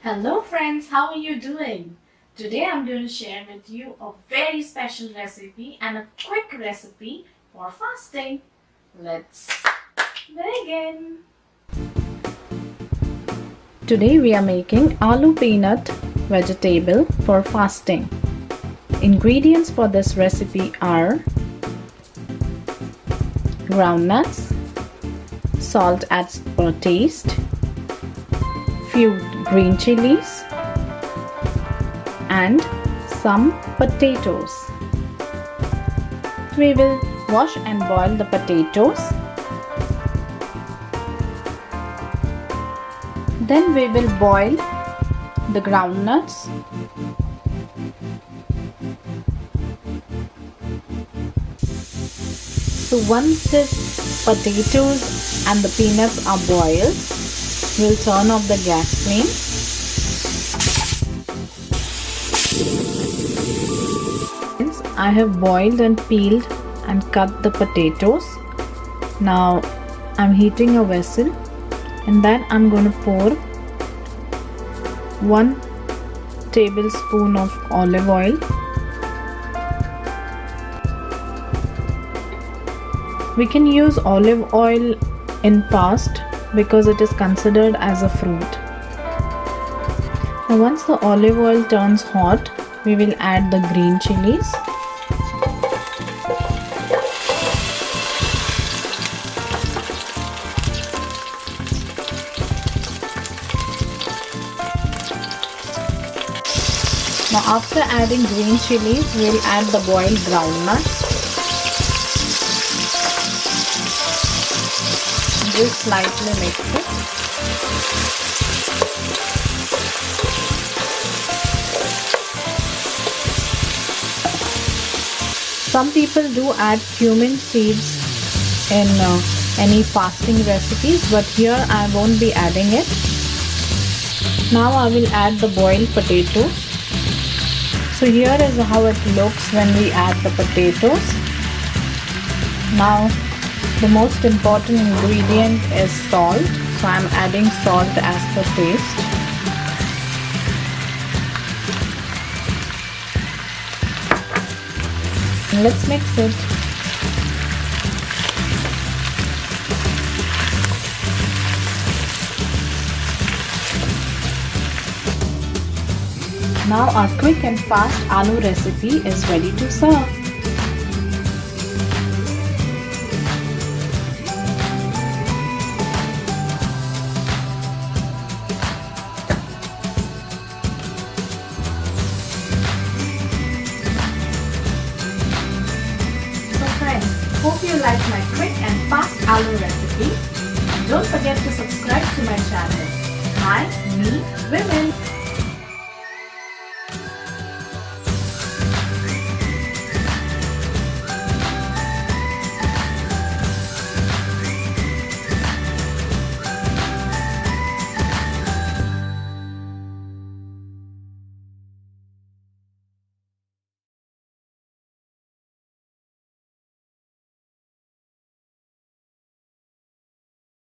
Hello friends, how are you doing? Today I'm going to share with you a very special recipe and a quick recipe for fasting. Let's begin. Today we are making aloo peanut vegetable for fasting. Ingredients for this recipe are groundnuts, salt as per taste, few green chilies and some potatoes. We will wash and boil the potatoes. Then we will boil the groundnuts. So once this potatoes and the peanuts are boiled, we'll turn off the gas flame. I have boiled and peeled and cut the potatoes. Now I'm heating a vessel. In that I'm going to pour 1 tablespoon of olive oil, we can use olive oil in fast because it is considered as a fruit. Now once the olive oil turns hot, we will add the green chilies. Now after adding green chilies, we will add the boiled groundnuts. Just slightly mix it. Some people do add cumin seeds in any fasting recipes, but here I won't be adding it. Now I will add the boiled potatoes. So here is how it looks when we add the potatoes. Now the most important ingredient is salt. So I am adding salt as per taste. Let's mix it. Now our quick and fast aloo recipe is ready to serve. So friends, hope you like my quick and fast aloo recipe. Don't forget to subscribe to my channel. My Me Women.